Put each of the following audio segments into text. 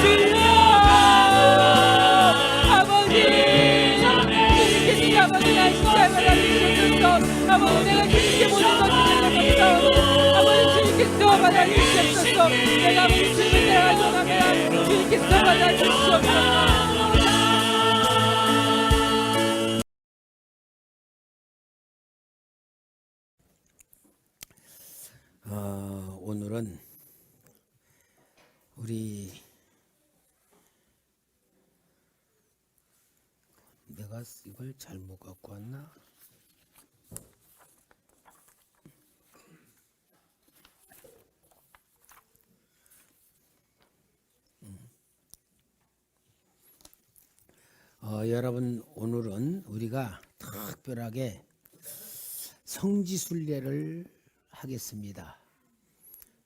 주여 아버지 주옵소서. 내가 무슨 내가 전하면 주님께 사랑하여 주시옵소서. 오늘은 우리 내가 이걸 잘못 갖고 왔나? 여러분, 오늘은 우리가 특별하게 성지순례를 하겠습니다.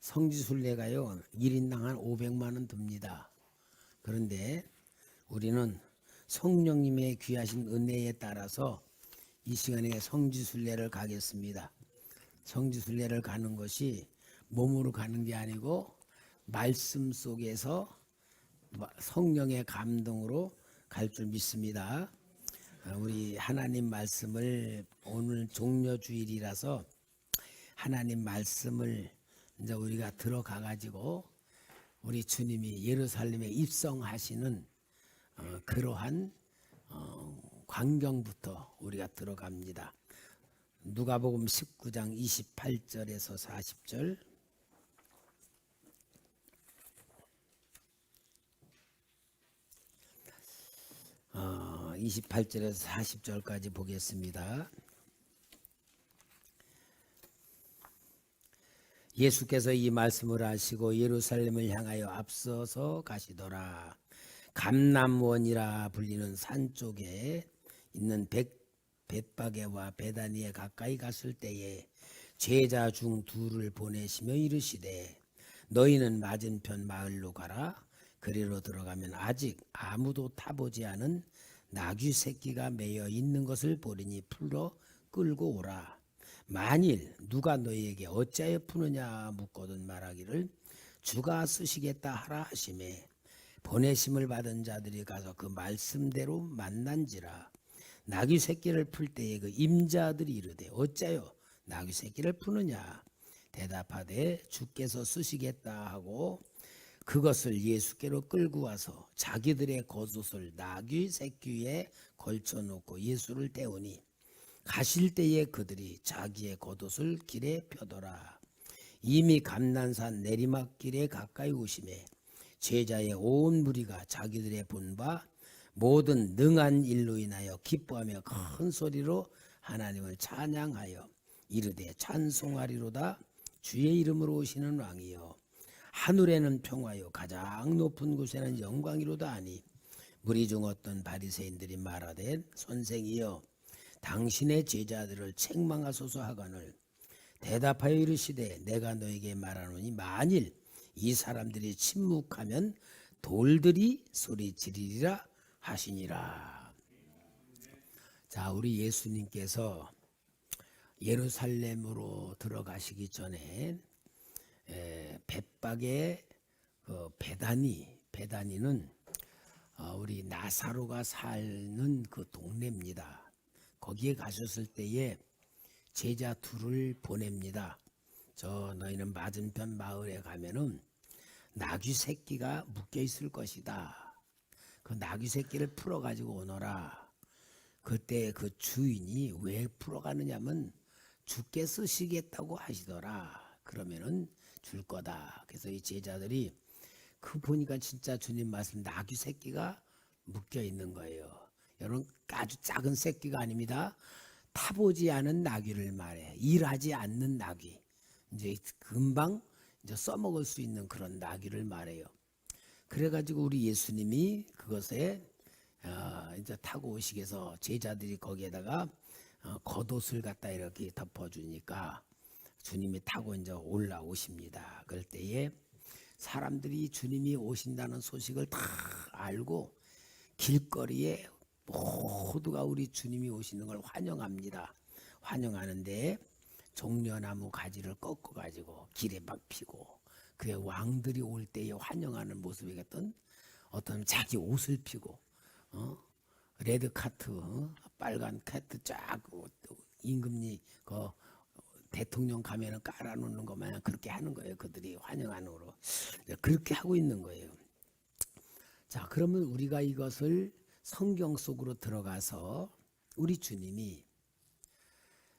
성지순례가요 1인당 한 500만 원 듭니다. 그런데 우리는 성령님의 귀하신 은혜에 따라서 이 시간에 성지순례를 가겠습니다. 성지순례를 가는 것이 몸으로 가는 게 아니고 말씀 속에서 성령의 감동으로 갈 줄 믿습니다. 우리 하나님 말씀을 오늘 종려주일이라서 하나님 말씀을 이제 우리가 들어가 가지고 우리 주님이 예루살렘에 입성하시는 그러한 광경부터 우리가 들어갑니다. 누가복음 19장 28절에서 40절. 28절에서 40절까지 보겠습니다. 예수께서 이 말씀을 하시고 예루살렘을 향하여 앞서서 가시더라. 감람원이라 불리는 산 쪽에 있는 벳바게와 베다니에 가까이 갔을 때에 제자 중 둘을 보내시며 이르시되 너희는 맞은편 마을로 가라. 그리로 들어가면 아직 아무도 타보지 않은 나귀 새끼가 매여 있는 것을 보리니 풀어 끌고 오라. 만일 누가 너희에게 어찌하여 푸느냐 묻거든 말하기를 주가 쓰시겠다 하라 하시매 보내심을 받은 자들이 가서 그 말씀대로 만난지라. 나귀 새끼를 풀 때에 그 임자들이 이르되 어찌하여 나귀 새끼를 푸느냐 대답하되 주께서 쓰시겠다 하고 그것을 예수께로 끌고 와서 자기들의 겉옷을 나귀 새끼에 걸쳐놓고 예수를 태우니 가실 때에 그들이 자기의 겉옷을 길에 펴더라. 이미 감난산 내리막길에 가까이 오심에 제자의 온 무리가 자기들의 본 바 모든 능한 일로 인하여 기뻐하며 큰 소리로 하나님을 찬양하여 이르되 찬송하리로다. 주의 이름으로 오시는 왕이여 하늘에는 평화요 가장 높은 곳에는 영광이로다 하니 무리 중 어떤 바리새인들이 말하되 선생이여 당신의 제자들을 책망하소서 하거늘 대답하여 이르시되 내가 너에게 말하노니 만일 이 사람들이 침묵하면 돌들이 소리 지르리라 하시니라. 자, 우리 예수님께서 예루살렘으로 들어가시기 전에 벳바게 베다니는 우리 나사로가 사는 그 동네입니다. 거기에 가셨을 때에 제자 둘을 보냅니다. 저 너희는 맞은편 마을에 가면은 나귀 새끼가 묶여 있을 것이다. 그 나귀 새끼를 풀어 가지고 오너라. 그때 그 주인이 왜 풀어 가느냐면 주께 쓰시겠다고 하시더라. 그러면은 줄 거다. 그래서 이 제자들이 그 보니까 진짜 주님 말씀 나귀 새끼가 묶여 있는 거예요. 여러분 아주 작은 새끼가 아닙니다. 타보지 않은 나귀를 말해. 일하지 않는 나귀. 이제 금방 이제 써먹을 수 있는 그런 나귀를 말해요. 그래가지고 우리 예수님이 그것에 이제 타고 오시게 해서 제자들이 거기에다가 겉옷을 갖다 이렇게 덮어주니까 주님이 타고 이제 올라오십니다. 그럴 때에 사람들이 주님이 오신다는 소식을 다 알고 길거리에 모두가 우리 주님이 오시는 걸 환영합니다. 환영하는데 종려나무 가지를 꺾어 가지고 길에 막 피고 그의 왕들이 올 때에 환영하는 모습이 어떤 자기 옷을 피고 레드 카트 빨간 카트 쫙 임금니 그 대통령 가면은 깔아놓는 것 마냥 그렇게 하는 거예요. 그들이 환영안으로 그렇게 하고 있는 거예요. 자, 그러면 우리가 이것을 성경 속으로 들어가서 우리 주님이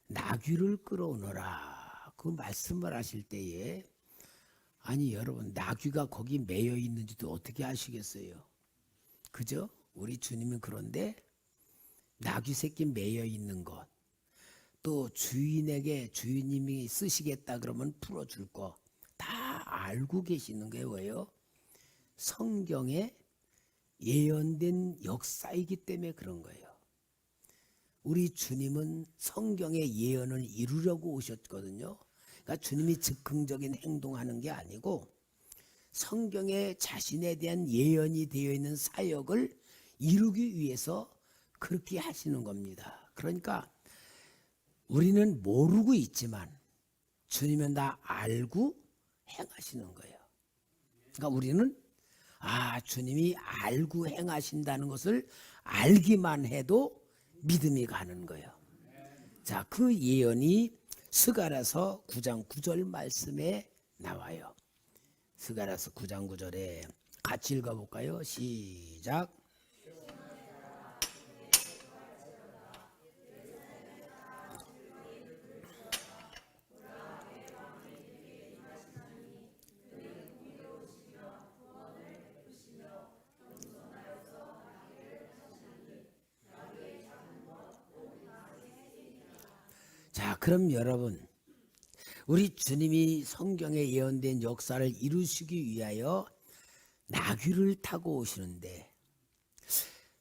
나귀를 끌어오너라 그 말씀을 하실 때에, 아니 여러분, 나귀가 거기 매여 있는지도 어떻게 아시겠어요? 그죠? 우리 주님은 그런데 나귀 새끼 매여 있는 것, 또 주인에게 주인님이 쓰시겠다 그러면 풀어줄 거 다 알고 계시는 게 왜요? 성경에 예언된 역사이기 때문에 그런 거예요. 우리 주님은 성경의 예언을 이루려고 오셨거든요. 그러니까 주님이 즉흥적인 행동하는 게 아니고 성경에 자신에 대한 예언이 되어 있는 사역을 이루기 위해서 그렇게 하시는 겁니다. 그러니까 우리는 모르고 있지만 주님은 다 알고 행하시는 거예요. 그러니까 우리는 주님이 알고 행하신다는 것을 알기만 해도 믿음이 가는 거예요. 자, 그 예언이 스가랴서 9장 9절 말씀에 나와요. 스가랴서 9장 9절에 같이 읽어볼까요? 시작. 자, 그럼 여러분, 우리 주님이 성경에 예언된 역사를 이루시기 위하여 나귀를 타고 오시는데,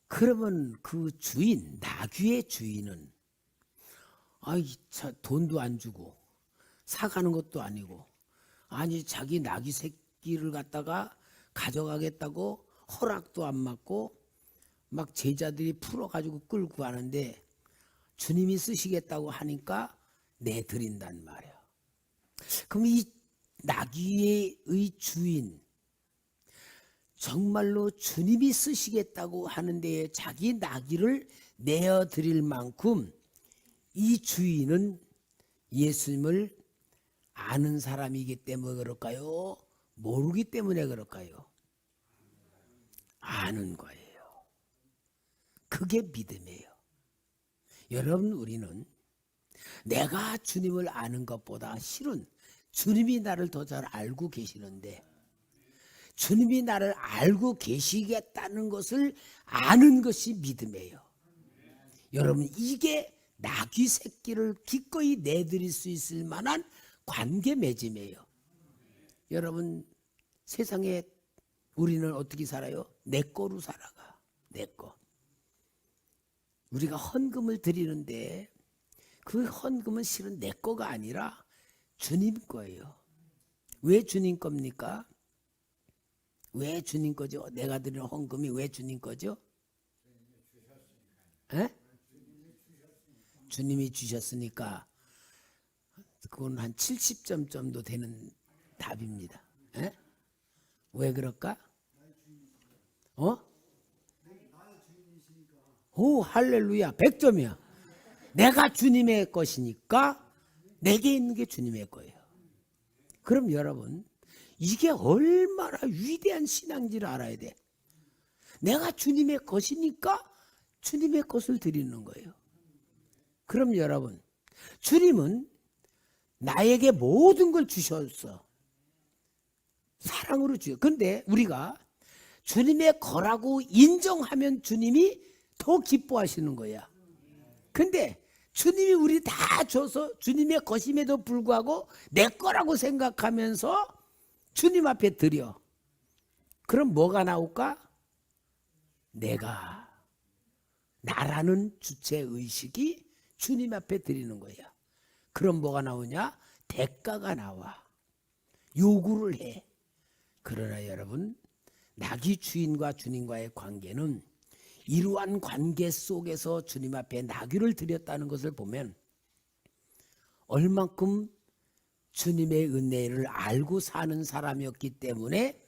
그러면 그 주인, 나귀의 주인은 돈도 안 주고 사가는 것도 아니고, 아니 자기 나귀 새끼를 갖다가 가져가겠다고 허락도 안 받고 막 제자들이 풀어가지고 끌고 가는데 주님이 쓰시겠다고 하니까 내드린단 말이에요. 그럼 이 나귀의 주인, 정말로 주님이 쓰시겠다고 하는데 자기 나귀를 내어드릴 만큼 이 주인은 예수님을 아는 사람이기 때문에 그럴까요? 모르기 때문에 그럴까요? 아는 거예요. 그게 믿음이에요. 여러분, 우리는 내가 주님을 아는 것보다 실은 주님이 나를 더 잘 알고 계시는데, 주님이 나를 알고 계시겠다는 것을 아는 것이 믿음이에요. 여러분, 이게 나귀 새끼를 기꺼이 내드릴 수 있을 만한 관계 맺음이에요. 여러분, 세상에 우리는 어떻게 살아요? 내 거로 살아가. 내 거. 우리가 헌금을 드리는데 그 헌금은 실은 내 거가 아니라 주님 거예요. 왜 주님 겁니까? 왜 주님 거죠? 내가 드리는 헌금이 왜 주님 거죠? 주님이 주셨으니까 그건 한 70점 정도 되는 답입니다. 왜 그럴까? 오, 할렐루야, 100점이야. 내가 주님의 것이니까 내게 있는 게 주님의 거예요. 그럼 여러분, 이게 얼마나 위대한 신앙인지를 알아야 돼. 내가 주님의 것이니까 주님의 것을 드리는 거예요. 그럼 여러분, 주님은 나에게 모든 걸 주셨어. 사랑으로 주요. 근데 우리가 주님의 거라고 인정하면 주님이 더 기뻐하시는 거야. 근데 주님이 우리 다 줘서 주님의 것임에도 불구하고 내 거라고 생각하면서 주님 앞에 드려. 그럼 뭐가 나올까? 내가, 나라는 주체의식이 주님 앞에 드리는 거야. 그럼 뭐가 나오냐? 대가가 나와. 요구를 해. 그러나 여러분, 나귀 주인과 주님과의 관계는 이러한 관계 속에서 주님 앞에 나귀를 드렸다는 것을 보면 얼만큼 주님의 은혜를 알고 사는 사람이었기 때문에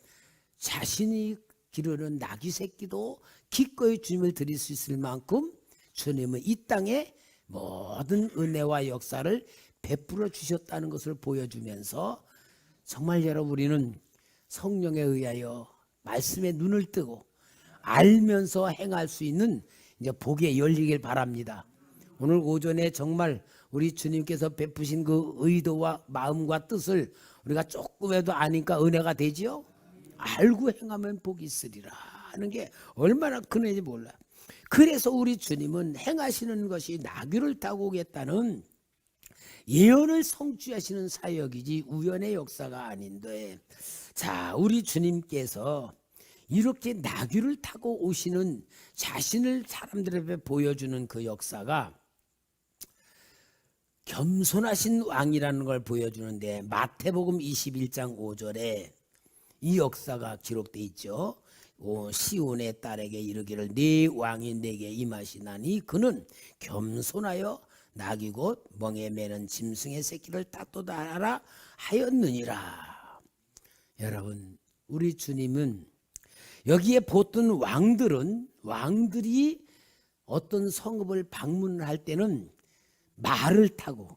자신이 기르는 나귀 새끼도 기꺼이 주님을 드릴 수 있을 만큼 주님은 이 땅에 모든 은혜와 역사를 베풀어 주셨다는 것을 보여주면서 정말 여러분 우리는 성령에 의하여 말씀에 눈을 뜨고 알면서 행할 수 있는 이제 복에 열리길 바랍니다. 오늘 오전에 정말 우리 주님께서 베푸신 그 의도와 마음과 뜻을 우리가 조금이라도 아니까 은혜가 되지요. 알고 행하면 복이 있으리라 하는 게 얼마나 큰 은혜인지 몰라요. 그래서 우리 주님은 행하시는 것이 나귀를 타고 오겠다는 예언을 성취하시는 사역이지 우연의 역사가 아닌데, 자, 우리 주님께서 이렇게 나귀를 타고 오시는 자신을 사람들에게 보여주는 그 역사가 겸손하신 왕이라는 걸 보여주는데, 마태복음 21장 5절에 이 역사가 기록되어 있죠. 시온의 딸에게 이르기를 네 왕이 내게 임하시나니 그는 겸손하여 나귀 곧 멍에 매는 짐승의 새끼를 탓도다 하라 하였느니라. 여러분 우리 주님은 여기에 보던 왕들이 어떤 성읍을 방문을 할 때는 말을 타고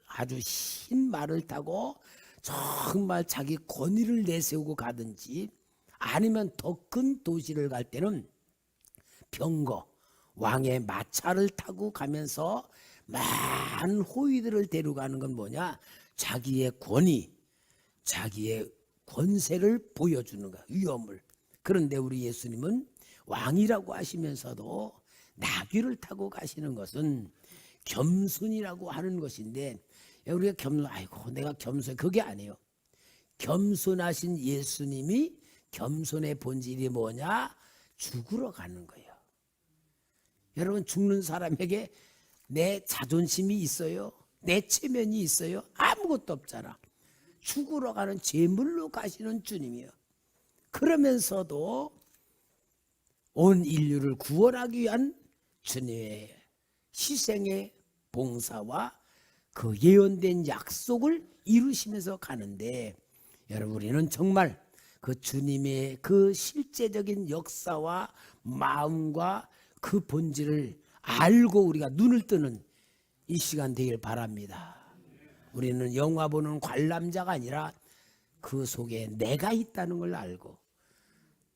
아주 신 말을 타고 정말 자기 권위를 내세우고 가든지, 아니면 더 큰 도시를 갈 때는 병거 왕의 마차를 타고 가면서 많은 호위들을 데려가는 건 뭐냐? 자기의 권위, 자기의 권세를 보여주는 거야, 위엄을. 그런데 우리 예수님은 왕이라고 하시면서도 나귀를 타고 가시는 것은 겸손이라고 하는 것인데, 우리가 아이고 내가 겸손, 그게 아니에요. 겸손하신 예수님이 겸손의 본질이 뭐냐? 죽으러 가는 거예요. 여러분 죽는 사람에게 내 자존심이 있어요? 내 체면이 있어요? 아무것도 없잖아. 죽으러 가는 제물로 가시는 주님이에요. 그러면서도 온 인류를 구원하기 위한 주님의 희생의 봉사와 그 예언된 약속을 이루시면서 가는데, 여러분 우리는 정말 그 주님의 그 실제적인 역사와 마음과 그 본질을 알고 우리가 눈을 뜨는 이 시간 되길 바랍니다. 우리는 영화 보는 관람자가 아니라 그 속에 내가 있다는 걸 알고,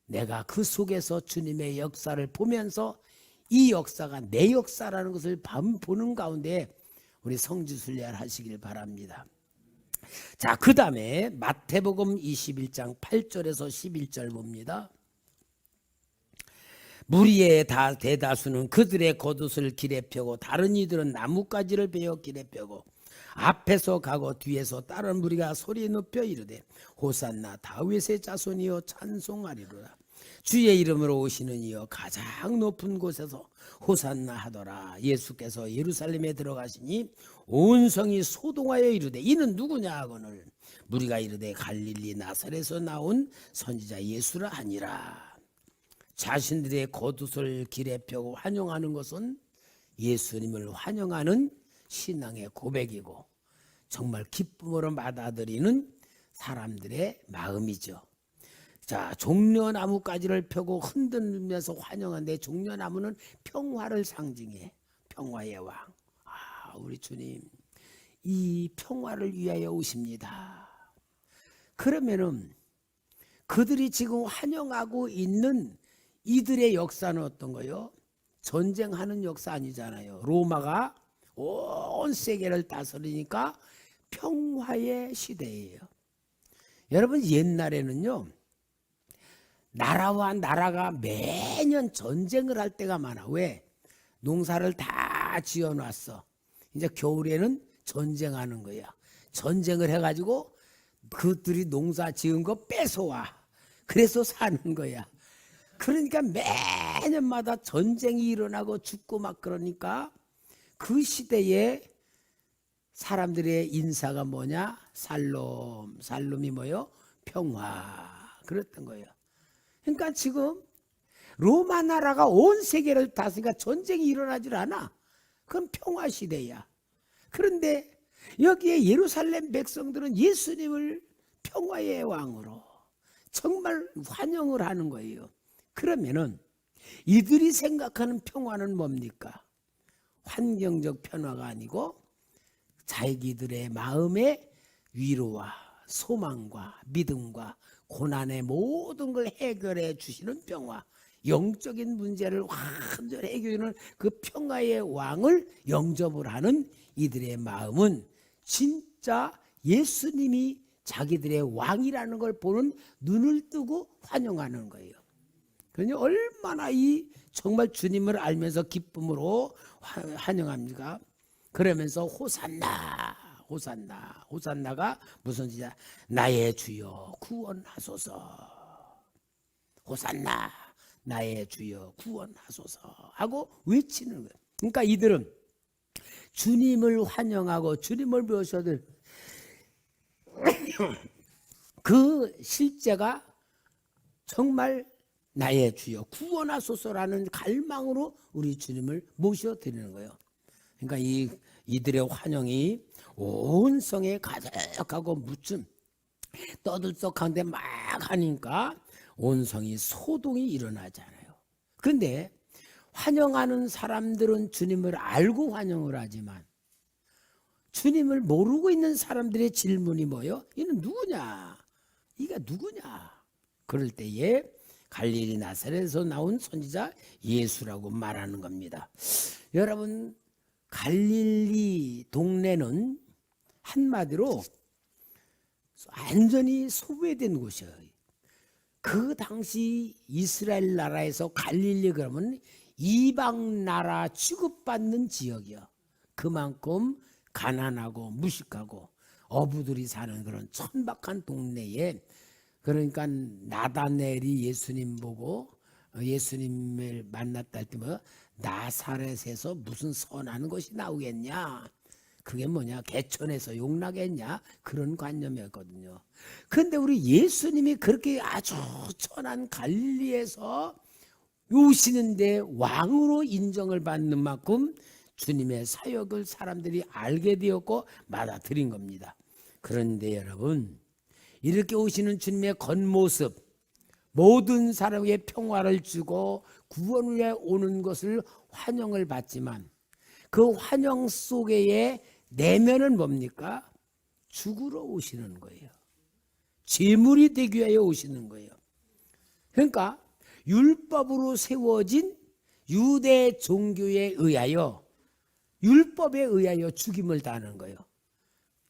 내가 그 속에서 주님의 역사를 보면서 이 역사가 내 역사라는 것을 보는 가운데 우리 성지순례를 하시길 바랍니다. 자, 그 다음에 마태복음 21장 8절에서 11절 봅니다. 무리의 대다수는 그들의 겉옷을 길에 펴고 다른 이들은 나뭇가지를 베어 길에 펴고 앞에서 가고 뒤에서 다른 무리가 소리 높여 이르되 호산나 다윗의 자손이여 찬송하리로다. 주의 이름으로 오시는 이여 가장 높은 곳에서 호산나 하더라. 예수께서 예루살렘에 들어가시니 온 성이 소동하여 이르되 이는 누구냐 하거늘 무리가 이르되 갈릴리 나사렛에서 나온 선지자 예수라 하니라. 자신들의 겉옷을 길에 펴고 환영하는 것은 예수님을 환영하는 신앙의 고백이고 정말 기쁨으로 받아들이는 사람들의 마음이죠. 자, 종려나무가지를 펴고 흔들면서 환영하는데 종려나무는 평화를 상징해. 평화의 왕. 우리 주님 이 평화를 위하여 오십니다. 그러면은 그들이 지금 환영하고 있는 이들의 역사는 어떤 거요? 전쟁하는 역사 아니잖아요. 로마가 온 세계를 다스리니까 평화의 시대예요. 여러분 옛날에는요, 나라와 나라가 매년 전쟁을 할 때가 많아. 왜? 농사를 다 지어놨어. 이제 겨울에는 전쟁하는 거야. 전쟁을 해가지고 그들이 농사 지은 거 뺏어와. 그래서 사는 거야. 그러니까 매년마다 전쟁이 일어나고 죽고 막 그러니까 그 시대에 사람들의 인사가 뭐냐? 살롬. 살롬이 뭐요? 평화. 그랬던 거예요. 그러니까 지금 로마 나라가 온 세계를 다스리니까 전쟁이 일어나질 않아. 그건 평화 시대야. 그런데 여기에 예루살렘 백성들은 예수님을 평화의 왕으로 정말 환영을 하는 거예요. 그러면은 이들이 생각하는 평화는 뭡니까? 환경적 평화가 아니고 자기들의 마음의 위로와 소망과 믿음과 고난의 모든 걸 해결해 주시는 평화, 영적인 문제를 완전히 해결하는 그 평화의 왕을 영접을 하는 이들의 마음은 진짜 예수님이 자기들의 왕이라는 걸 보는 눈을 뜨고 환영하는 거예요. 그러니 얼마나 이 정말 주님을 알면서 기쁨으로 환영합니까? 그러면서 호산나, 호산나, 호산나가 무슨 뜻이야? 나의 주여 구원하소서. 호산나, 나의 주여 구원하소서 하고 외치는 거예요. 그러니까 이들은 주님을 환영하고 주님을 모셔도 그 실제가 정말 나의 주여 구원하소서라는 갈망으로 우리 주님을 모셔드리는 거예요. 그러니까 이들의 환영이 온 성에 가득하고 무슨 떠들썩한데 막 하니까 온 성이 소동이 일어나잖아요. 그런데 환영하는 사람들은 주님을 알고 환영을 하지만 주님을 모르고 있는 사람들의 질문이 뭐예요? 이는 누구냐? 이가 누구냐? 그럴 때에 갈릴리 나사렛에서 나온 선지자 예수라고 말하는 겁니다. 여러분, 갈릴리 동네는 한마디로 완전히 소외된 곳이에요. 그 당시 이스라엘 나라에서 갈릴리 그러면 이방 나라 취급받는 지역이요. 그만큼 가난하고 무식하고 어부들이 사는 그런 천박한 동네에, 그러니까 나다넬이 예수님 보고 예수님을 만났다 할 때 뭐 나사렛에서 무슨 선한 것이 나오겠냐, 그게 뭐냐, 개천에서 용나겠냐, 그런 관념이었거든요. 그런데 우리 예수님이 그렇게 아주 천한 갈릴리에서 오시는데 왕으로 인정을 받는 만큼 주님의 사역을 사람들이 알게 되었고 받아들인 겁니다. 그런데 여러분, 이렇게 오시는 주님의 겉모습, 모든 사람에게 평화를 주고 구원을 위해 오는 것을 환영을 받지만 그 환영 속에 내면은 뭡니까? 죽으러 오시는 거예요. 제물이 되기 위하여 오시는 거예요. 그러니까 율법으로 세워진 유대 종교에 의하여, 율법에 의하여 죽임을 당하는 거예요.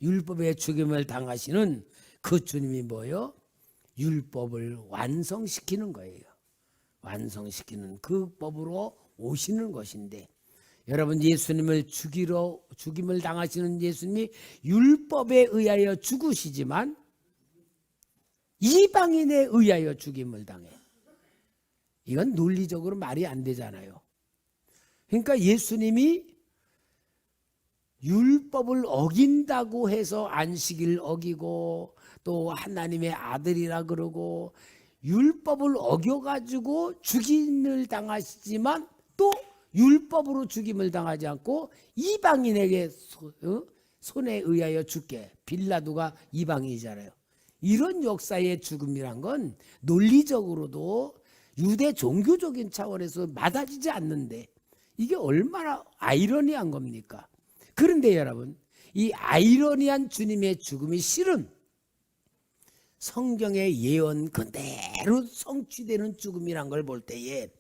율법에 죽임을 당하시는 그 주님이 뭐예요? 율법을 완성시키는 거예요. 완성시키는 그 법으로 오시는 것인데, 여러분, 예수님을 죽임을 당하시는 예수님이 율법에 의하여 죽으시지만 이방인에 의하여 죽임을 당해. 이건 논리적으로 말이 안 되잖아요. 그러니까 예수님이 율법을 어긴다고 해서 안식일 어기고 또 하나님의 아들이라 그러고 율법을 어겨가지고 죽임을 당하시지만 또 율법으로 죽임을 당하지 않고 이방인에게 손에 의하여 죽게, 빌라도가 이방인이잖아요. 이런 역사의 죽음이란 건 논리적으로도 유대 종교적인 차원에서 맞아지지 않는데 이게 얼마나 아이러니한 겁니까? 그런데 여러분, 이 아이러니한 주님의 죽음이 실은 성경의 예언 그대로 성취되는 죽음이란 걸 볼 때에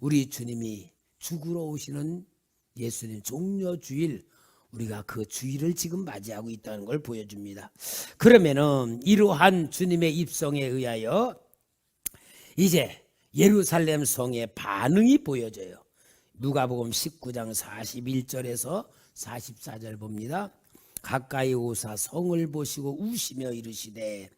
우리 주님이 죽으러 오시는 예수님 종려주일, 우리가 그 주일을 지금 맞이하고 있다는 걸 보여줍니다. 그러면은 이러한 주님의 입성에 의하여 이제 예루살렘 성의 반응이 보여져요. 누가복음 19장 41절에서 44절 봅니다. 가까이 오사 성을 보시고 우시며 이르시되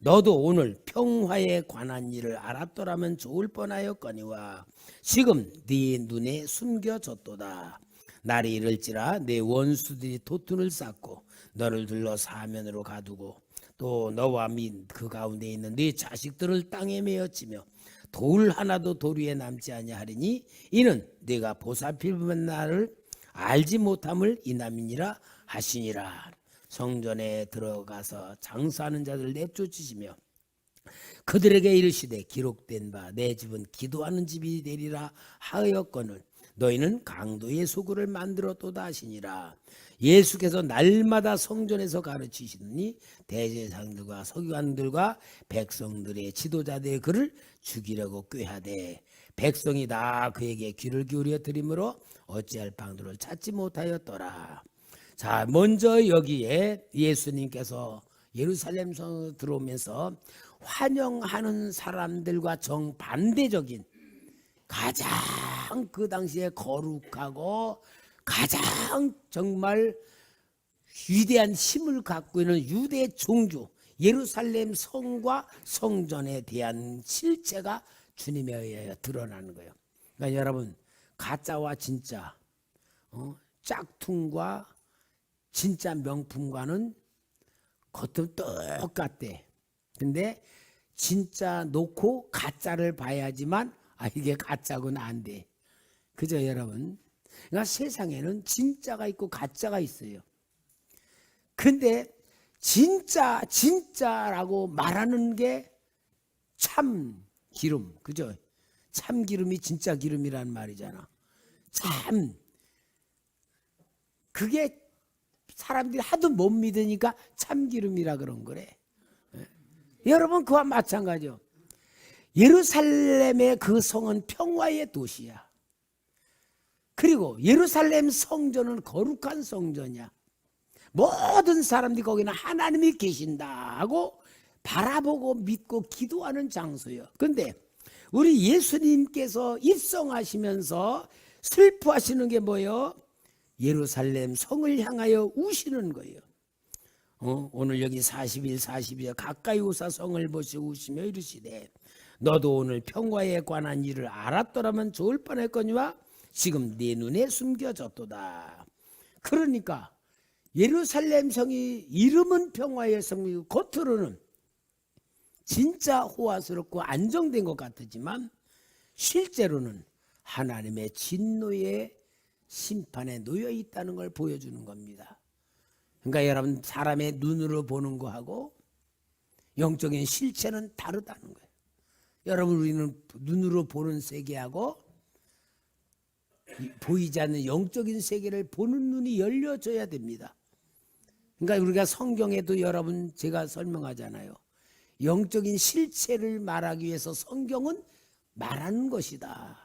너도 오늘 평화에 관한 일을 알았더라면 좋을 뻔하였거니와 지금 네 눈에 숨겨졌도다. 날이 이를지라 내 원수들이 도tun을 쌓고 너를 둘러 사면으로 가두고 또 너와 및 그 가운데 있는 네 자식들을 땅에 메어치며 돌 하나도 돌 위에 남지 아니하리니 이는 네가 보살필면 나를 알지 못함을 이남이니라 하시니라. 성전에 들어가서 장사하는 자들 내쫓으시며 그들에게 이르시되 기록된 바 내 집은 기도하는 집이 되리라 하였거늘 너희는 강도의 소굴을 만들었도다 하시니라. 예수께서 날마다 성전에서 가르치시더니 대제사장들과 서기관들과 백성들의 지도자들의 그를 죽이려고 꾀하되 백성이 다 그에게 귀를 기울여 들이므로 어찌할 방도를 찾지 못하였더라. 자, 먼저 여기에 예수님께서 예루살렘 성으로 들어오면서 환영하는 사람들과 정반대적인 가장 그 당시에 거룩하고 가장 정말 위대한 힘을 갖고 있는 유대 종교 예루살렘 성과 성전에 대한 실체가 주님에 의하여 드러나는 거예요. 그러니까 여러분, 가짜와 진짜, 짝퉁과 진짜 명품과는 겉은 똑같대. 근데 진짜 놓고 가짜를 봐야지만 이게 가짜군 안 돼. 그죠 여러분? 그러니까 세상에는 진짜가 있고 가짜가 있어요. 근데 진짜라고 말하는 게 참 기름, 그죠? 참 기름이 진짜 기름이란 말이잖아. 참 그게 사람들이 하도 못 믿으니까 참 기름이라 그런 거래. 여러분 그와 마찬가지요. 예루살렘의 그 성은 평화의 도시야. 그리고 예루살렘 성전은 거룩한 성전이야. 모든 사람들이 거기는 하나님이 계신다 하고 바라보고 믿고 기도하는 장소예요. 그런데 우리 예수님께서 입성하시면서 슬퍼하시는 게 뭐예요? 예루살렘 성을 향하여 우시는 거예요. 오늘 여기 40일 42일 가까이 오사 성을 보시고 우시며 이르시되 너도 오늘 평화에 관한 일을 알았더라면 좋을 뻔했거니와 지금 네 눈에 숨겨졌도다. 그러니까 예루살렘 성이 이름은 평화의 성이고 겉으로는 진짜 호화스럽고 안정된 것 같지만 실제로는 하나님의 진노의 심판에 놓여 있다는 걸 보여주는 겁니다. 그러니까 여러분, 사람의 눈으로 보는 거하고 영적인 실체는 다르다는 거예요. 여러분, 우리는 눈으로 보는 세계하고 보이지 않는 영적인 세계를 보는 눈이 열려져야 됩니다. 그러니까 우리가 성경에도 여러분 제가 설명하잖아요. 영적인 실체를 말하기 위해서 성경은 말하는 것이다.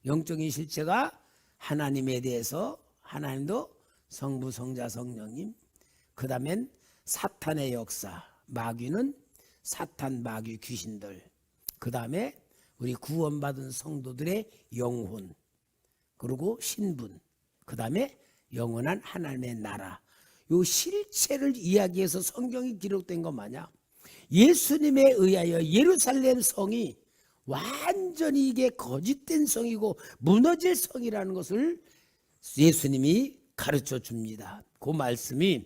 영적인 실체가 하나님에 대해서 하나님도 성부, 성자, 성령님, 그 다음엔 사탄의 역사, 마귀는 사탄, 마귀, 귀신들, 그 다음에 우리 구원받은 성도들의 영혼, 그리고 신분, 그 다음에 영원한 하나님의 나라. 요 실체를 이야기해서 성경이 기록된 것 마냥 예수님에 의하여 예루살렘 성이 완전히 이게 거짓된 성이고 무너질 성이라는 것을 예수님이 가르쳐 줍니다. 그 말씀이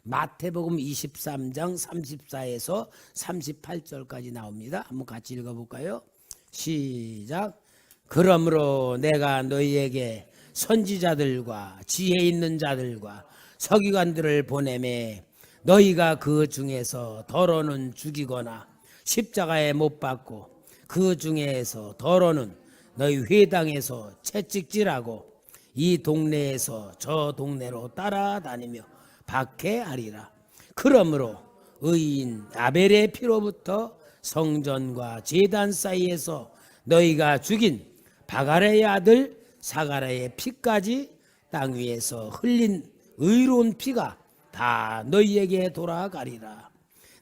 마태복음 23장 34에서 38절까지 나옵니다. 한번 같이 읽어볼까요? 시작. 그러므로 내가 너희에게 선지자들과 지혜 있는 자들과 서기관들을 보내매 너희가 그 중에서 더러는 죽이거나 십자가에 못 박고 그 중에서 더러는 너희 회당에서 채찍질하고 이 동네에서 저 동네로 따라다니며 박해하리라. 그러므로 의인 아벨의 피로부터 성전과 제단 사이에서 너희가 죽인 바가레의 아들 사가랴의 피까지 땅 위에서 흘린 의로운 피가 다 너희에게 돌아가리라.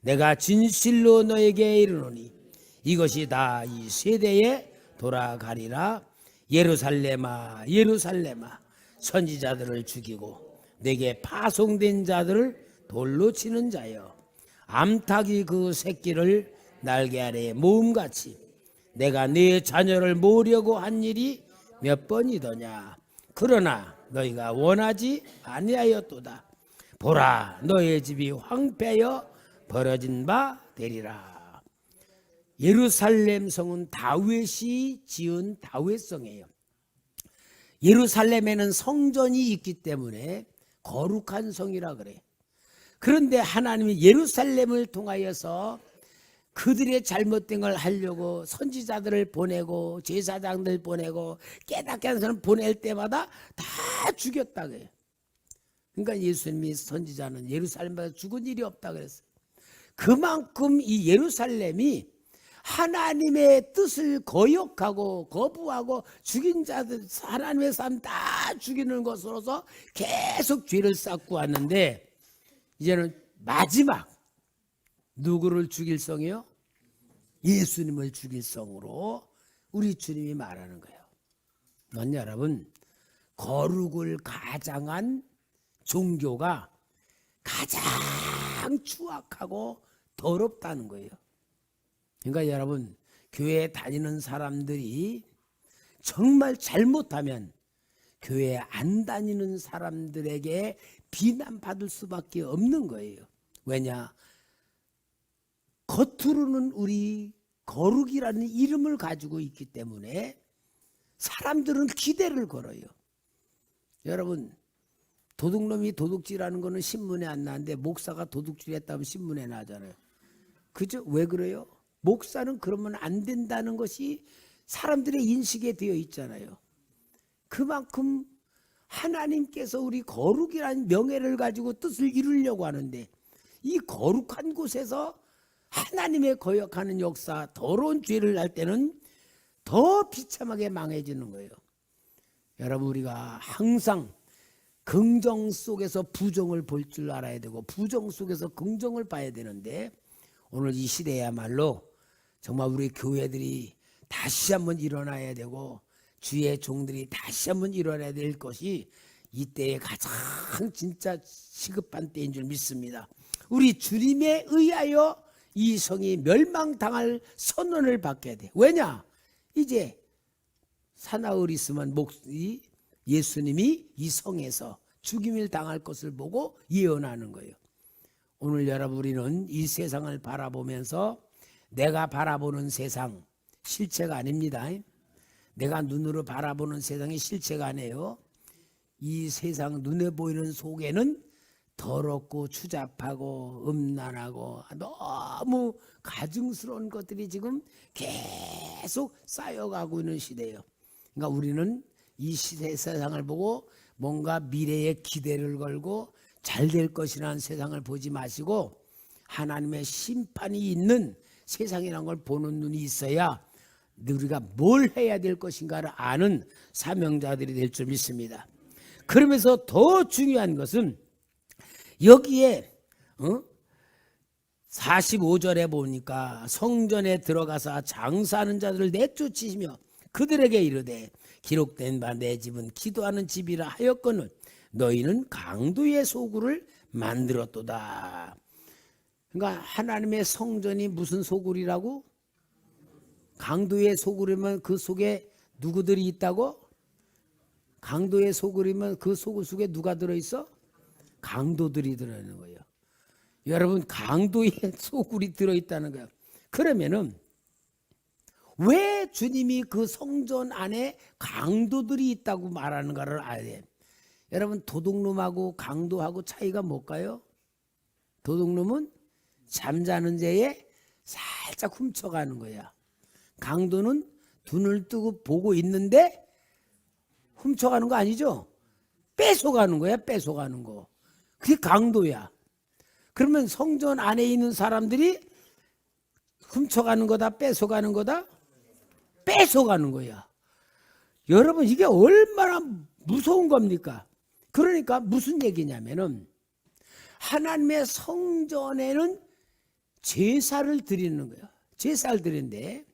내가 진실로 너에게 이르노니 이것이 다 이 세대에 돌아가리라. 예루살렘아 예루살렘아 선지자들을 죽이고 내게 파송된 자들을 돌로 치는 자여, 암탉이 그 새끼를 날개 아래에 모음같이 내가 네 자녀를 모으려고 한 일이 몇 번이더냐. 그러나 너희가 원하지 아니하였도다. 보라, 너의 집이 황폐하여 버려진 바 되리라. 예루살렘 성은 다윗이 지은 다윗성이에요. 예루살렘에는 성전이 있기 때문에 거룩한 성이라 그래. 그런데 하나님이 예루살렘을 통하여서 그들의 잘못된 걸 하려고 선지자들을 보내고 제사장들 보내고 깨닫게 하는 사람 보낼 때마다 다 죽였다 그래요. 그러니까 예수님이 선지자는 예루살렘에서 죽은 일이 없다 그랬어요. 그만큼 이 예루살렘이 하나님의 뜻을 거역하고 거부하고 죽인 자들, 하나님의 사람 다 죽이는 것으로서 계속 죄를 쌓고 왔는데, 이제는 마지막 누구를 죽일 성이요? 예수님을 죽일 성으로 우리 주님이 말하는 거예요. 넌 여러분, 거룩을 가장한 종교가 가장 추악하고 더럽다는 거예요. 그러니까 여러분, 교회 다니는 사람들이 정말 잘못하면 교회 안 다니는 사람들에게 비난받을 수밖에 없는 거예요. 왜냐? 겉으로는 우리 거룩이라는 이름을 가지고 있기 때문에 사람들은 기대를 걸어요. 여러분, 도둑놈이 도둑질하는 거는 신문에 안 나는데 목사가 도둑질했다면 신문에 나잖아요. 그죠? 왜 그래요? 목사는 그러면 안 된다는 것이 사람들의 인식에 되어 있잖아요. 그만큼 하나님께서 우리 거룩이라는 명예를 가지고 뜻을 이루려고 하는데, 이 거룩한 곳에서 하나님의 거역하는 역사, 더러운 죄를 할 때는 더 비참하게 망해지는 거예요. 여러분, 우리가 항상 긍정 속에서 부정을 볼 줄 알아야 되고 부정 속에서 긍정을 봐야 되는데, 오늘 이 시대야말로 정말 우리 교회들이 다시 한번 일어나야 되고 주의 종들이 다시 한번 일어나야 될 것이 이때에 가장 진짜 시급한 때인 줄 믿습니다. 우리 주님에 의하여 이 성이 멸망당할 선언을 받게 돼. 왜냐? 이제 사나흘 있으면 예수님이 이 성에서 죽임을 당할 것을 보고 예언하는 거예요. 오늘 여러분, 우리는 이 세상을 바라보면서 내가 바라보는 세상 실체가 아닙니다. 내가 눈으로 바라보는 세상이 실체가 아니에요. 이 세상 눈에 보이는 속에는 더럽고 추잡하고 음란하고 너무 가증스러운 것들이 지금 계속 쌓여가고 있는 시대예요. 그러니까 우리는 이 시대 세상을 보고 뭔가 미래에 기대를 걸고 잘 될 것이라는 세상을 보지 마시고 하나님의 심판이 있는 세상이라는 걸 보는 눈이 있어야 우리가 뭘 해야 될 것인가를 아는 사명자들이 될 줄 믿습니다. 그러면서 더 중요한 것은 여기에 45절에 보니까 성전에 들어가서 장사하는 자들을 내쫓으시며 그들에게 이르되 기록된 바 내 집은 기도하는 집이라 하였거늘 너희는 강도의 소굴을 만들었도다. 그러니까 하나님의 성전이 무슨 소굴이라고? 강도의 소굴이면 그 속에 누구들이 있다고? 강도의 소굴이면 그 소굴 속에 누가 들어있어? 강도들이 들어있는 거예요. 여러분, 강도의 소굴이 들어있다는 거예요. 그러면은 왜 주님이 그 성전 안에 강도들이 있다고 말하는가를 알아야 돼. 여러분, 도둑놈하고 강도하고 차이가 뭘까요? 도둑놈은 잠자는 데에 살짝 훔쳐가는 거야. 강도는 눈을 뜨고 보고 있는데 훔쳐가는 거 아니죠? 뺏어가는 거야, 뺏어가는 거. 그게 강도야. 그러면 성전 안에 있는 사람들이 훔쳐가는 거다, 뺏어가는 거다? 뺏어가는 거야. 여러분, 이게 얼마나 무서운 겁니까? 그러니까 무슨 얘기냐면은 하나님의 성전에는 제사를 드리는 거예요. 제사를 드리는데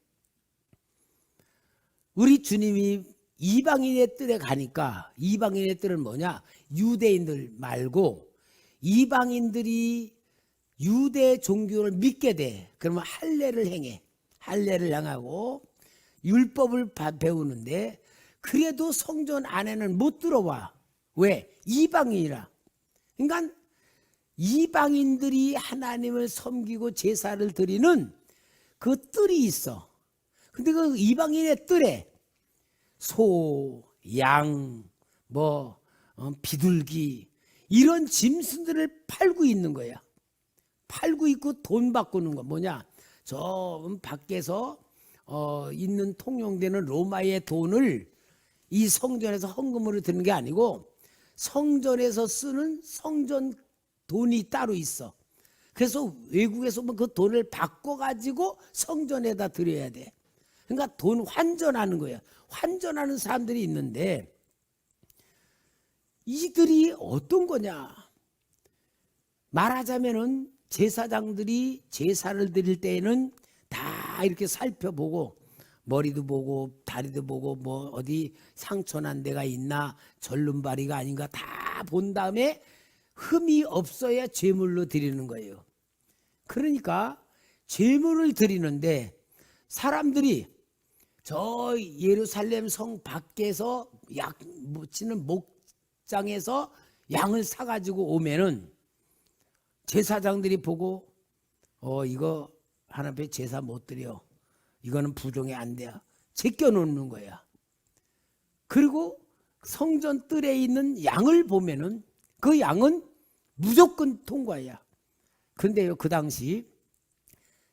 우리 주님이 이방인의 뜰에 가니까, 이방인의 뜰은 뭐냐? 유대인들 말고 이방인들이 유대 종교를 믿게 돼. 그러면 할례를 행해. 할례를 행하고 율법을 배우는데 그래도 성전 안에는 못 들어와. 왜? 이방인이라. 그러니까 이방인들이 하나님을 섬기고 제사를 드리는 그 뜰이 있어. 근데 그 이방인의 뜰에 소, 양, 비둘기 이런 짐승들을 팔고 있는 거야. 팔고 있고 돈 바꾸는 거 뭐냐? 저 밖에서 있는 통용되는 로마의 돈을 이 성전에서 헌금으로 드는 게 아니고 성전에서 쓰는 성전 돈이 따로 있어. 그래서 외국에서 오면 그 돈을 바꿔가지고 성전에다 드려야 돼. 그러니까 돈 환전하는 거야. 환전하는 사람들이 있는데 이들이 어떤 거냐. 말하자면은 제사장들이 제사를 드릴 때에는 다 이렇게 살펴보고 머리도 보고 다리도 보고 뭐 어디 상처난 데가 있나 절름발이가 아닌가 다 본 다음에 흠이 없어야 제물로 드리는 거예요. 그러니까 제물을 드리는데 사람들이 저 예루살렘 성 밖에서 약 묻히는 목장에서 양을 사가지고 오면은 제사장들이 보고 이거 하나님께 제사 못 드려. 이거는 부종이 안 돼요. 제껴놓는 거야. 그리고 성전 뜰에 있는 양을 보면은 그 양은 무조건 통과야. 근데요, 그 당시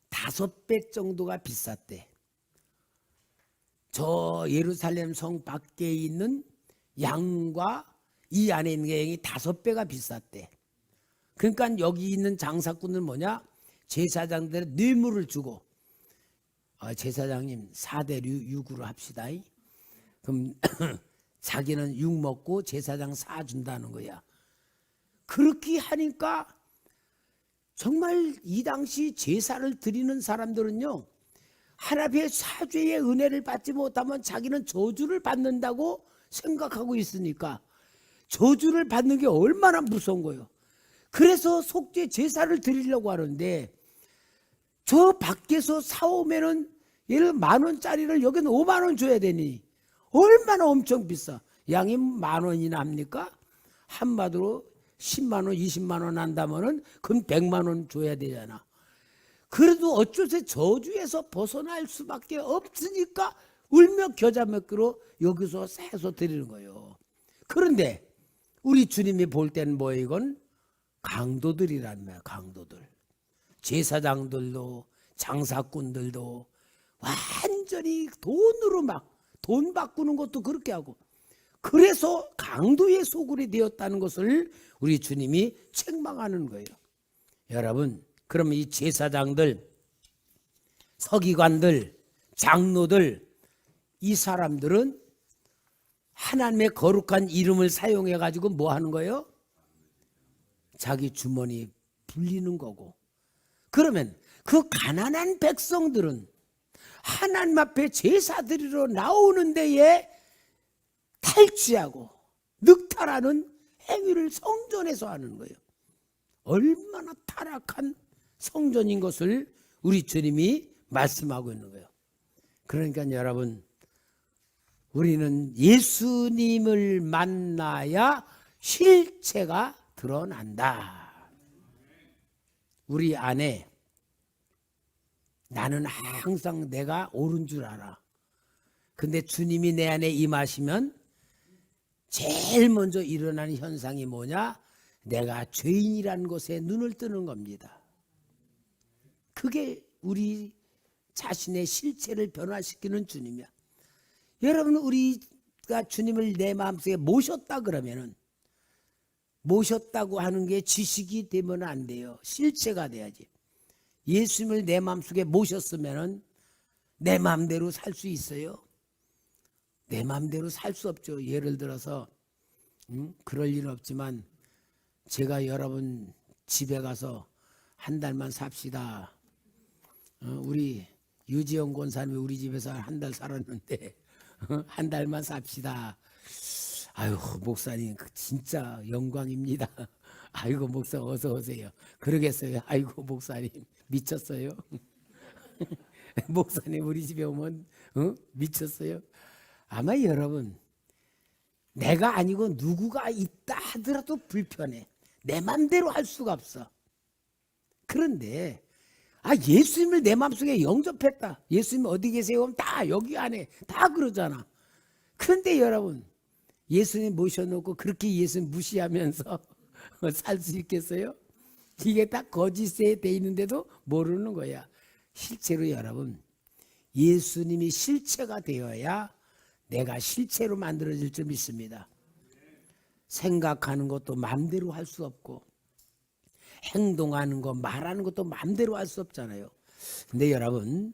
5배 정도가 비쌌대. 저 예루살렘 성 밖에 있는 양과 이 안에 있는 양이 5배가 비쌌대. 그러니까 여기 있는 장사꾼은 뭐냐? 제사장들의 뇌물을 주고 제사장님 4대 6으로 합시다. 그럼 자기는 6 먹고 제사장 4 준다는 거야. 그렇게 하니까 정말 이 당시 제사를 드리는 사람들은요, 하나님의 사죄의 은혜를 받지 못하면 자기는 저주를 받는다고 생각하고 있으니까 저주를 받는 게 얼마나 무서운 거예요. 그래서 속죄 제사를 드리려고 하는데 저 밖에서 사오면은 예를 들어 10,000원짜리를 여기는 50,000원 줘야 되니 얼마나 엄청 비싸. 양이 10,000원이나 합니까? 한마디로 10만 원, 20만 원 한다면은 그럼 100만 원 줘야 되잖아. 그래도 어쩔 수 없이 저주에서 벗어날 수밖에 없으니까 울며 겨자 먹기로 여기서 사서 드리는 거예요. 그런데 우리 주님이 볼 때는 뭐예요? 이건 강도들이란 말이야. 강도들. 제사장들도 장사꾼들도 완전히 돈으로 막 돈 바꾸는 것도 그렇게 하고, 그래서 강도의 소굴이 되었다는 것을 우리 주님이 책망하는 거예요. 여러분, 그러면 이 제사장들, 서기관들, 장로들, 이 사람들은 하나님의 거룩한 이름을 사용해 가지고 뭐 하는 거예요? 자기 주머니 불리는 거고. 그러면 그 가난한 백성들은 하나님 앞에 제사 드리러 나오는 데에 탈취하고 늑탈하는 행위를 성전에서 하는 거예요. 얼마나 타락한 성전인 것을 우리 주님이 말씀하고 있는 거예요. 그러니까 여러분, 우리는 예수님을 만나야 실체가 드러난다. 우리 안에 나는 항상 내가 옳은 줄 알아. 근데 주님이 내 안에 임하시면 제일 먼저 일어나는 현상이 뭐냐? 내가 죄인이라는 것에 눈을 뜨는 겁니다. 그게 우리 자신의 실체를 변화시키는 주님이야. 여러분, 우리가 주님을 내 마음속에 모셨다 그러면은, 모셨다고 하는 게 지식이 되면 안 돼요. 실체가 돼야지. 예수님을 내 마음속에 모셨으면은 내 마음대로 살 수 있어요? 내 마음대로 살 수 없죠. 예를 들어서 그럴 일은 없지만 제가 여러분 집에 가서 한 달만 삽시다. 우리 유지영 권사님이 우리 집에서 한 달 살았는데 한 달만 삽시다. 아유, 목사님 진짜 영광입니다. 아이고, 목사 어서 오세요. 그러겠어요. 아이고, 목사님 미쳤어요. 목사님 우리 집에 오면 미쳤어요. 아마 여러분, 내가 아니고 누구가 있다 하더라도 불편해. 내 맘대로 할 수가 없어. 그런데 예수님을 내 마음속에 영접했다. 예수님 어디 계세요? 그럼 다 여기 안에 다 그러잖아. 그런데 여러분, 예수님 모셔놓고 그렇게 예수님 무시하면서 살 수 있겠어요? 이게 다 거짓에 돼 있는데도 모르는 거야. 실제로 여러분, 예수님이 실체가 되어야 내가 실체로 만들어질 줄 믿습니다. 생각하는 것도 마음대로 할 수 없고 행동하는 것, 말하는 것도 마음대로 할 수 없잖아요. 근데 여러분,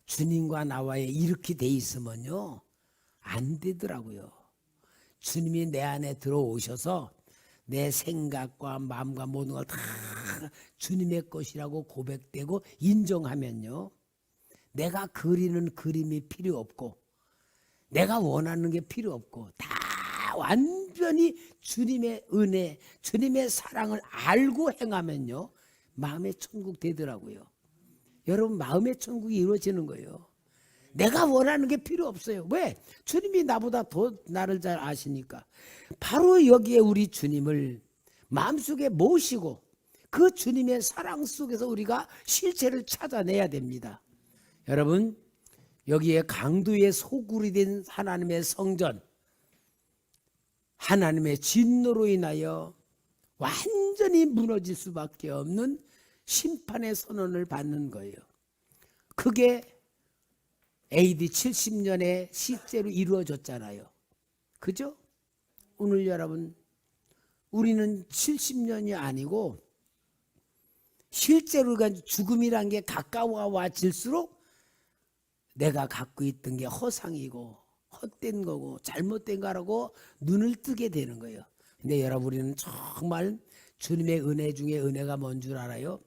주님과 나와의 이렇게 돼 있으면요 안 되더라고요. 주님이 내 안에 들어오셔서 내 생각과 마음과 모든 걸 다 주님의 것이라고 고백되고 인정하면요, 내가 그리는 그림이 필요 없고 내가 원하는 게 필요 없고 다 완전히 주님의 은혜, 주님의 사랑을 알고 행하면요 마음의 천국 되더라고요. 여러분, 마음의 천국이 이루어지는 거예요. 내가 원하는 게 필요 없어요. 왜? 주님이 나보다 더 나를 잘 아시니까. 바로 여기에 우리 주님을 마음속에 모시고 그 주님의 사랑 속에서 우리가 실체를 찾아내야 됩니다. 여러분, 여기에 강도의 소굴이 된 하나님의 성전, 하나님의 진노로 인하여 완전히 무너질 수밖에 없는 심판의 선언을 받는 거예요. 그게 AD 70년에 실제로 이루어졌잖아요. 그죠? 오늘 여러분, 우리는 70년이 아니고 실제로 죽음이란 게 가까워질수록 내가 갖고 있던 게 허상이고 헛된 거고 잘못된 거라고 눈을 뜨게 되는 거예요. 근데 여러분, 우리는 정말 주님의 은혜 중에 은혜가 뭔 줄 알아요?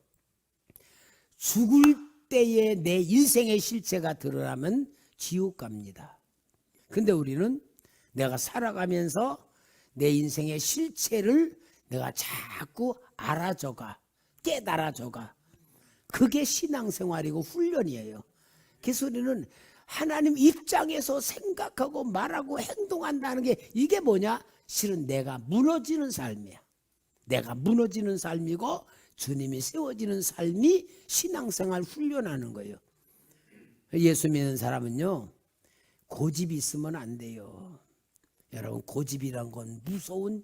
죽을 때에 내 인생의 실체가 드러나면 지옥 갑니다. 근데 우리는 내가 살아가면서 내 인생의 실체를 내가 자꾸 알아줘가, 깨달아줘가. 그게 신앙생활이고 훈련이에요. 그래서 우리는 하나님 입장에서 생각하고 말하고 행동한다는 게 이게 뭐냐? 실은 내가 무너지는 삶이야. 내가 무너지는 삶이고 주님이 세워지는 삶이 신앙생활 훈련하는 거예요. 예수 믿는 사람은요 고집이 있으면 안 돼요. 여러분, 고집이란 건 무서운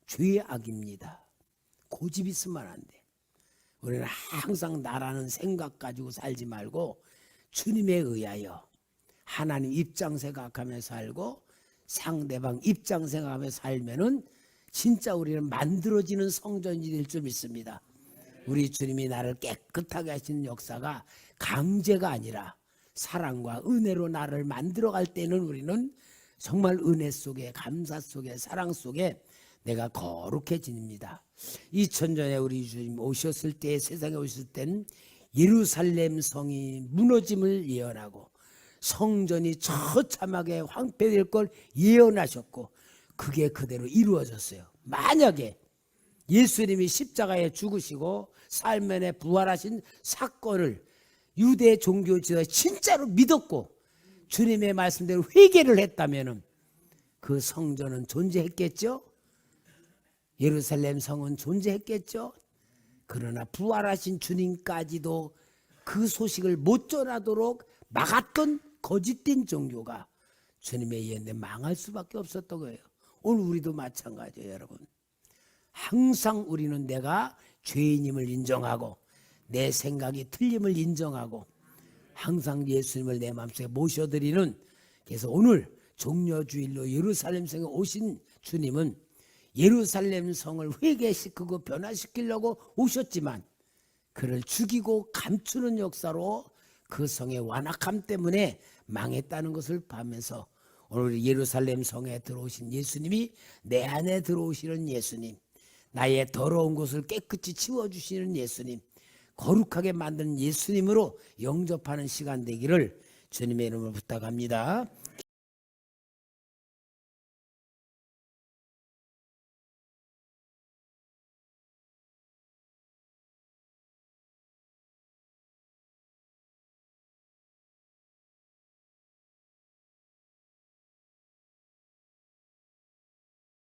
죄의 악입니다. 고집 있으면 안 돼. 우리는 항상 나라는 생각 가지고 살지 말고 주님에 의하여 하나님 입장 생각하며 살고 상대방 입장 생각하며 살면은 진짜 우리는 만들어지는 성전이 될 줄 믿습니다. 우리 주님이 나를 깨끗하게 하시는 역사가 강제가 아니라 사랑과 은혜로 나를 만들어갈 때는 우리는 정말 은혜 속에, 감사 속에, 사랑 속에 내가 거룩해집니다. 2000년에 우리 주님 오셨을 때, 세상에 오셨을 때는 예루살렘 성이 무너짐을 예언하고 성전이 처참하게 황폐될 걸 예언하셨고 그게 그대로 이루어졌어요. 만약에 예수님이 십자가에 죽으시고 삶에 부활하신 사건을 유대 종교 지도자가 진짜로 믿었고 주님의 말씀대로 회개를 했다면 그 성전은 존재했겠죠? 예루살렘 성은 존재했겠죠? 그러나 부활하신 주님까지도 그 소식을 못 전하도록 막았던 거짓된 종교가 주님의 예언에 망할 수밖에 없었던 거예요. 오늘 우리도 마찬가지예요, 여러분. 항상 우리는 내가 죄인임을 인정하고 내 생각이 틀림을 인정하고 항상 예수님을 내 마음속에 모셔드리는, 그래서 오늘 종려주일로 예루살렘 성에 오신 주님은 예루살렘 성을 회개시키고 변화시키려고 오셨지만 그를 죽이고 감추는 역사로 그 성의 완악함 때문에 망했다는 것을 보면서 오늘 예루살렘 성에 들어오신 예수님이 내 안에 들어오시는 예수님, 나의 더러운 것을 깨끗이 치워주시는 예수님, 거룩하게 만드는 예수님으로 영접하는 시간 되기를 주님의 이름으로 부탁합니다.